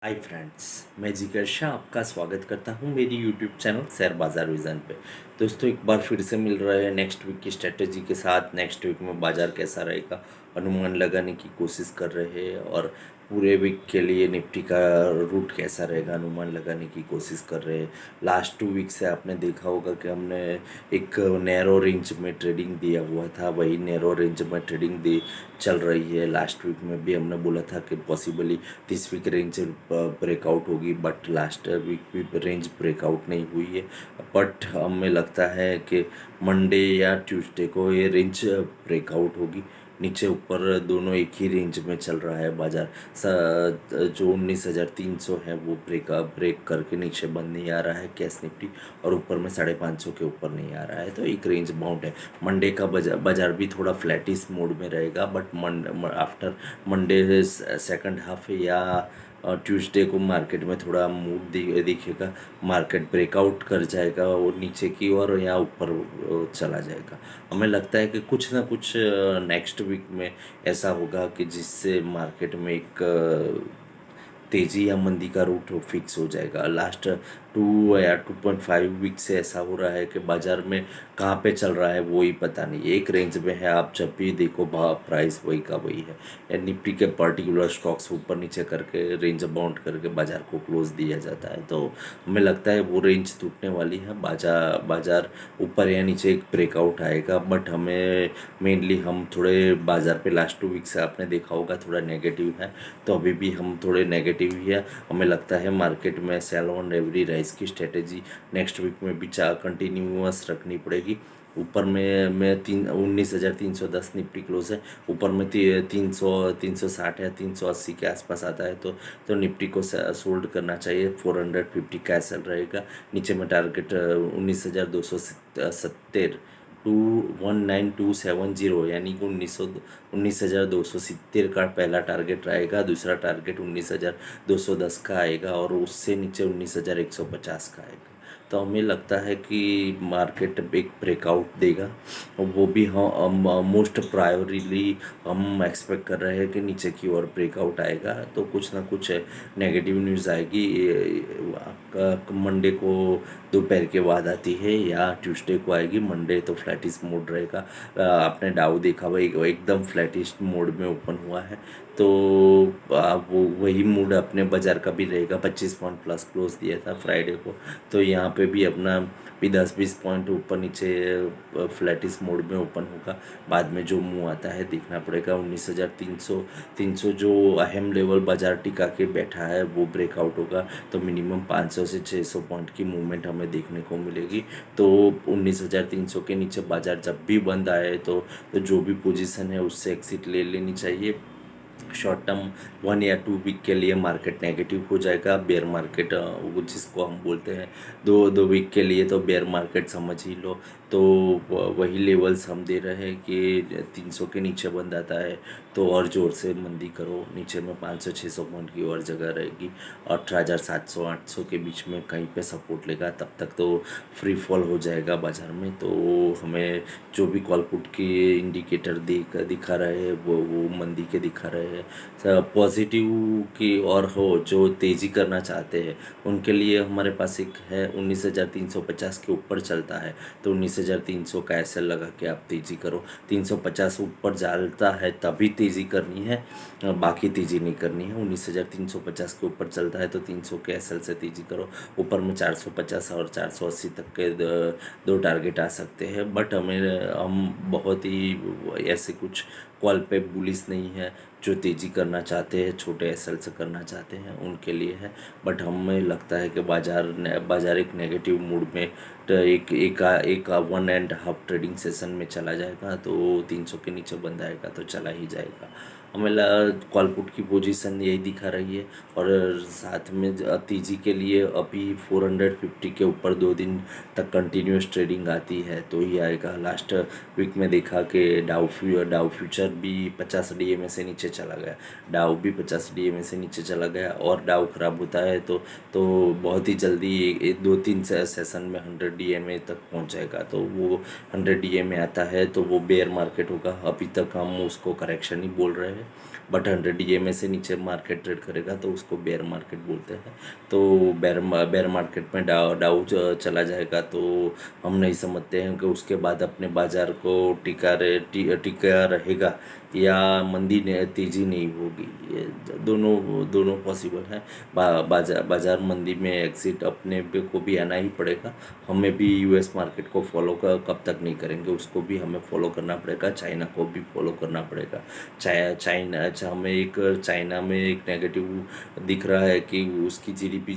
Hi friends, मैं जिगर शाह आपका स्वागत करता हूं मेरी यूट्यूब चैनल शेयर बाज़ार विज़न पे। दोस्तों, एक बार फिर से मिल रहे हैं नेक्स्ट वीक की स्ट्रेटेजी के साथ। नेक्स्ट वीक में बाज़ार कैसा रहेगा अनुमान लगाने की कोशिश कर रहे हैं, और पूरे वीक के लिए निफ्टी का रूट कैसा रहेगा अनुमान लगाने की कोशिश कर रहे हैं। लास्ट 2 वीक से आपने देखा होगा कि हमने एक नैरो रेंज में ट्रेडिंग दिया हुआ था, वही नैरो रेंज में ट्रेडिंग दी चल रही है। लास्ट वीक में भी हमने बोला था कि possibly this week range breakout होगी, बट लास्ट वीक भी रेंज ब्रेकआउट नहीं हुई है। बट हमें लगता है कि मंडे या ट्यूसडे को ये रेंज ब्रेकआउट होगी। नीचे ऊपर दोनों एक ही रेंज में चल रहा है बाजार। जो 19,300 है वो ब्रेक करके नीचे बंद नहीं आ रहा है कैश निफ्टी, और ऊपर में 550 के ऊपर नहीं आ रहा है, तो एक रेंज बाउंड है। मंडे का बाजार भी थोड़ा फ्लैटिस मोड में रहेगा, but after Monday second half या ट्यूसडे को मार्केट में थोड़ा मूड दिखेगा। मार्केट ब्रेकआउट कर जाएगा और नीचे की ओर या ऊपर चला जाएगा। हमें लगता है कि कुछ ना कुछ नेक्स्ट वीक में ऐसा होगा कि जिससे मार्केट में एक तेज़ी या मंदी का रूट फिक्स हो जाएगा। लास्ट 2 या 2.5 वीक से ऐसा हो रहा है कि बाज़ार में कहाँ पे चल रहा है वो ही पता नहीं, एक रेंज में है। आप जब भी देखो भाव प्राइस वही का वही है। या निफ्टी के पर्टिकुलर स्टॉक्स ऊपर नीचे करके रेंज बाउंड करके बाज़ार को क्लोज दिया जाता है, तो हमें लगता है वो रेंज टूटने वाली है। बाज़ार ऊपर या नीचे एक ब्रेकआउट आएगा, बट हमें मेनली हम थोड़े बाज़ार पे लास्ट 2 वीक से आपने देखा होगा थोड़ा नेगेटिव है, तो अभी भी हम थोड़े नेगेटिव ही है। हमें लगता है मार्केट में सेल ऑन एवरी राइज की स्ट्रेटेजी नेक्स्ट वीक में भी कंटिन्यूअस रखनी पड़ेगी। ऊपर में 19,310 निफ्टी क्लोज है। ऊपर में 360 या 380 के आसपास आता है, तो निफ्टी को सोल्ड करना चाहिए। 450 का एसएल रहेगा। नीचे में टारगेट 19,270 219,270, यानी कि 19,270 का पहला टारगेट रहेगा। दूसरा टारगेट 19,210 का आएगा, और उससे नीचे 19,150 का आएगा। तो हमें लगता है कि मार्केट एक ब्रेकआउट देगा, और वो भी हम मोस्ट प्रायोरिटी हम एक्सपेक्ट कर रहे हैं कि नीचे की ओर ब्रेकआउट आएगा, तो कुछ ना कुछ नेगेटिव न्यूज़ आएगी। आपका मंडे को दोपहर के बाद आती है या ट्यूसडे को आएगी। मंडे तो फ्लैटिश मोड रहेगा। आपने डाउ देखा वो एकदम फ्लैटिश मोड में ओपन हुआ है, तो वो वही मूड अपने बाज़ार का भी रहेगा। 25 पॉइंट प्लस क्लोज दिया था फ्राइडे को, तो यहाँ पे भी अपना भी 10-20 पॉइंट ऊपर नीचे फ्लैटिस मोड में ओपन होगा। बाद में जो मुंह आता है देखना पड़ेगा। 19,300 जो अहम लेवल बाजार टिका के बैठा है वो ब्रेकआउट होगा, तो मिनिमम 500 से 600 पॉइंट की मूवमेंट हमें देखने को मिलेगी। तो 19,300 के नीचे बाजार जब भी बंद आए, तो जो भी पोजीशन है उससे एग्जिट ले लेनी चाहिए। शॉर्ट टर्म 1 या 2 वीक के लिए मार्केट नेगेटिव हो जाएगा। बेयर मार्केट वो जिसको हम बोलते हैं, दो वीक के लिए तो बेयर मार्केट समझ ही लो। तो वही लेवल्स हम दे रहे हैं कि 300 के नीचे बंद आता है तो और ज़ोर से मंदी करो। नीचे में 500-600 पॉइंट की और जगह रहेगी, और 18,700-800 के बीच में कहीं पे सपोर्ट लेगा। तब तक तो फ्री फॉल हो जाएगा बाज़ार में। तो हमें जो भी कॉल पुट की इंडिकेटर दिखा रहे हैं वो मंदी के दिखा रहे हैं। पॉजिटिव की और हो जो तेज़ी करना चाहते हैं उनके लिए हमारे पास एक है 19,350 के ऊपर चलता है, तो 19,300 का एसएल लगा के आप तेज़ी करो। 350 ऊपर जाता है तभी तेज़ी करनी है, बाकी तेज़ी नहीं करनी है। 19,350 के ऊपर चलता है तो 300 के एसएल से तेज़ी करो। ऊपर में 450 और 480 तक के दो टारगेट आ सकते हैं, बट हम बहुत ही ऐसे कुछ कॉल पे बुलिस नहीं है। जो तेज़ी करना चाहते हैं, छोटे एसएल से करना चाहते हैं, उनके लिए है। बट हमें लगता है कि बाजार एक नेगेटिव मूड में एक 1.5 ट्रेडिंग सेशन में चला जाएगा, तो 300 के नीचे बंद आएगा तो चला ही जाएगा। हमें कॉल पुट की पोजीशन यही दिखा रही है, और साथ में तेज़ी के लिए अभी 450 के ऊपर 2 दिन तक कंटिन्यूस ट्रेडिंग आती है तो ही आएगा। लास्ट वीक में देखा कि डाउ फ्यूचर भी 50 डीएमए से नीचे चला गया। डाउ भी 50 डीएमए से नीचे चला गया, और डाउ खराब होता है तो बहुत ही जल्दी 2-3 सेशन में 100 डीएमए तक पहुंच जाएगा। तो वो 100 डीएमए आता है तो वो बेयर मार्केट होगा। अभी तक हम उसको करेक्शन ही बोल रहे हैं। है, बट 100 EMA से नीचे मार्केट ट्रेड करेगा तो उसको बेयर मार्केट बोलते हैं। तो बेयर मार्केट में डाउ चला जाएगा तो हम नहीं समझते हैं कि उसके बाद अपने बाज़ार को टिका रहेगा या मंदी ने तेज़ी नहीं होगी। ये दोनों दोनों पॉसिबल है। बाज़ार मंदी में एग्ज़िट अपने पे को भी आना ही पड़ेगा। हमें भी यूएस मार्केट को फॉलो कब तक नहीं करेंगे, उसको भी हमें फॉलो करना पड़ेगा, चाइना को भी फॉलो करना पड़ेगा। चाइना अच्छा, हमें एक चाइना में एक नेगेटिव दिख रहा है कि उसकी जीडीपी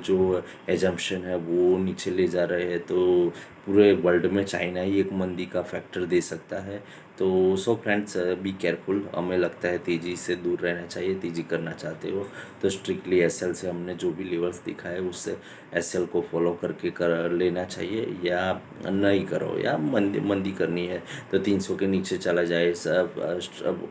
जो एजम्पशन है वो नीचे ले जा रहे हैं, तो पूरे वर्ल्ड में चाइना ही एक मंदी का फैक्टर दे सकता है। तो सो फ्रेंड्स, बी केयरफुल। हमें लगता है तेज़ी से दूर रहना चाहिए। तेज़ी करना चाहते हो तो स्ट्रिक्टली एसएल से हमने जो भी लेवल्स दिखा है उससे एसएल को फॉलो करके कर लेना चाहिए, या नहीं करो, या मंदी मंदी करनी है तो 300 के नीचे चला जाए। सब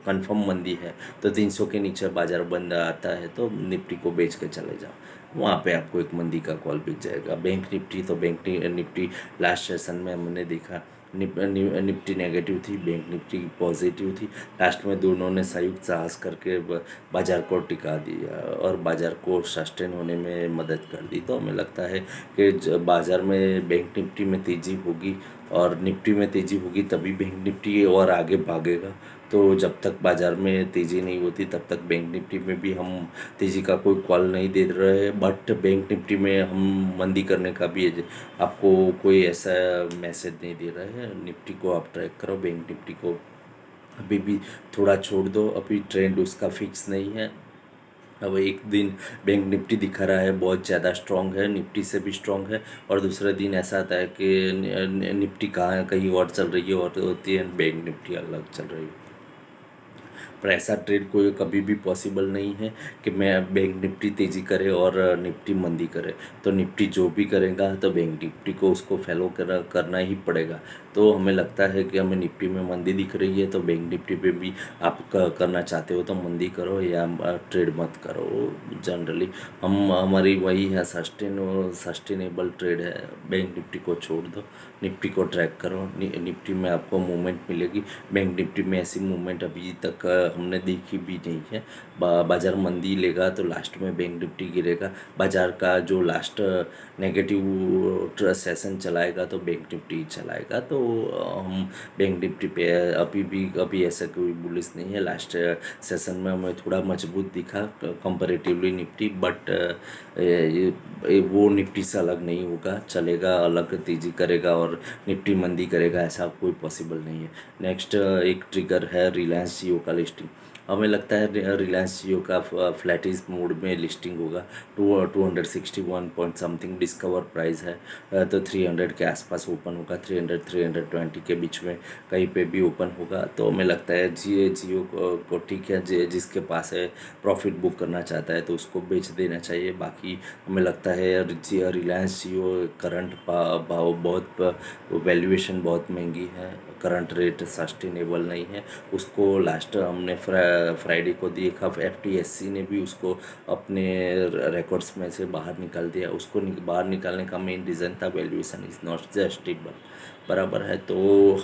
कंफर्म मंदी है तो 300 के नीचे बाज़ार बंद आता है तो निफ्टी को बेच के चले जाओ, वहाँ पे आपको एक मंदी का कॉल बिक जाएगा। बैंक निफ्टी लास्ट सेशन में हमने देखा निफ्टी नेगेटिव थी, बैंक निफ्टी पॉजिटिव थी। लास्ट में दोनों ने संयुक्त साहस करके बाज़ार को टिका दिया और बाज़ार को सस्टेन होने में मदद कर दी। तो हमें लगता है कि बाज़ार में बैंक निफ्टी में तेज़ी होगी और निफ्टी में तेज़ी होगी तभी बैंक निफ्टी और आगे भागेगा। तो जब तक बाज़ार में तेज़ी नहीं होती तब तक बैंक निफ्टी में भी हम तेज़ी का कोई कॉल नहीं दे रहे हैं, बट बैंक निफ्टी में हम मंदी करने का भी आपको कोई ऐसा मैसेज नहीं दे रहे हैं। निफ्टी को आप ट्रैक करो, बैंक निफ्टी को अभी भी थोड़ा छोड़ दो, अभी ट्रेंड उसका फिक्स नहीं है। अब एक दिन बैंक निफ्टी दिखा रहा है बहुत ज़्यादा स्ट्रॉन्ग है, निफ्टी से भी स्ट्रॉन्ग है, और दूसरा दिन ऐसा आता है कि निफ्टी कहाँ कहीं और चल रही है और होती है, बैंक निफ्टी अलग चल रही है। पर ऐसा ट्रेड कोई कभी भी पॉसिबल नहीं है कि मैं बैंक निफ्टी तेज़ी करे और निफ्टी मंदी करे। तो निफ्टी जो भी करेगा तो बैंक निफ्टी को उसको फॉलो करना ही पड़ेगा। तो हमें लगता है कि हमें निफ्टी में मंदी दिख रही है तो बैंक निफ्टी पे भी आप करना चाहते हो तो मंदी करो या ट्रेड मत करो। जनरली हमारी वही है, सस्टेनेबल ट्रेड है। बैंक निफ्टी को छोड़ दो, निफ्टी को ट्रैक करो। निफ्टी में आपको मूवमेंट मिलेगी, बैंक निफ्टी में ऐसी मूवमेंट अभी तक हमने देखी भी नहीं है। बाज़ार मंदी लेगा तो लास्ट में बैंक निफ्टी गिरेगा। बाज़ार का जो लास्ट नेगेटिव सेशन चलाएगा तो बैंक निफ्टी चलाएगा। तो हम बैंक निफ्टी पे अभी ऐसा कोई बुलिश नहीं है। लास्ट सेशन में हमें थोड़ा मजबूत दिखा कंपैरेटिवली निफ्टी, बट वो निफ्टी से अलग नहीं होगा, चलेगा, अलग तेज़ी करेगा और निफ्टी मंदी करेगा, ऐसा कोई पॉसिबल नहीं है। नेक्स्ट एक ट्रिगर है रिलायंस जियो का लिस्टिंग। हमें लगता है रिलायंस जियो का फ्लैटिश मोड में लिस्टिंग होगा। 261 पॉइंट समथिंग डिस्कवर प्राइस है, तो 300 के आसपास ओपन होगा। 300 320 के बीच में कहीं पे भी ओपन होगा। तो हमें लगता है जियो को ठीक है, जिसके पास है प्रॉफिट बुक करना चाहता है तो उसको बेच देना चाहिए। बाकी हमें लगता है रिलायंस जियो करंट भाव बहुत, वैल्यूएशन बहुत महंगी है, करंट रेट सस्टेनेबल नहीं है। उसको लास्ट हमने फ्राइडे को देखा, एफटीएससी ने भी उसको अपने रिकॉर्ड्स में से बाहर निकाल दिया। उसको बाहर निकालने का मेन रीज़न था वैल्यूएशन इज़ नॉट जस्टिबल, बराबर है। तो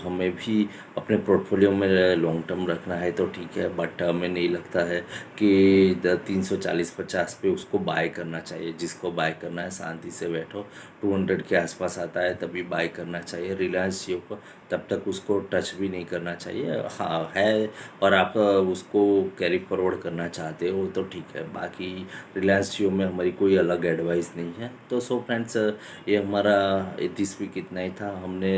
हमें भी अपने पोर्टफोलियो में लॉन्ग टर्म रखना है तो ठीक है, बट हमें नहीं लगता है कि 340-50 पे उसको बाय करना चाहिए। जिसको बाय करना है शांति से बैठो, 200 के आसपास आता है तभी बाय करना चाहिए रिलायंस जियो को। तब तक उसको टच भी नहीं करना चाहिए। हाँ है, और आप उसको कैरी फॉरवर्ड करना चाहते हो तो ठीक है। बाकी रिलायंस जियो में हमारी कोई अलग एडवाइस नहीं है। तो सो फ्रेंड्स, ये हमारा दिस वीक इतना ही था। हमने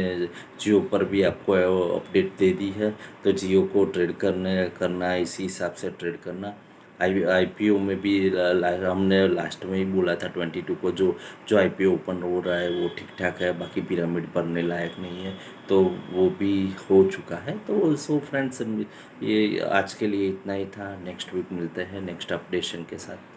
जियो पर भी आपको अपडेट दे दी है, तो जियो को ट्रेड करना इसी हिसाब से ट्रेड करना। आईपीओ में भी हमने लास्ट में ही बोला था 22 को जो आईपीओ ओपन हो रहा है वो ठीक ठाक है, बाकी पिरामिड बनने लायक नहीं है, तो वो भी हो चुका है। तो सो फ्रेंड्स, ये आज के लिए इतना ही था। नेक्स्ट वीक मिलते हैं नेक्स्ट अपडेशन के साथ।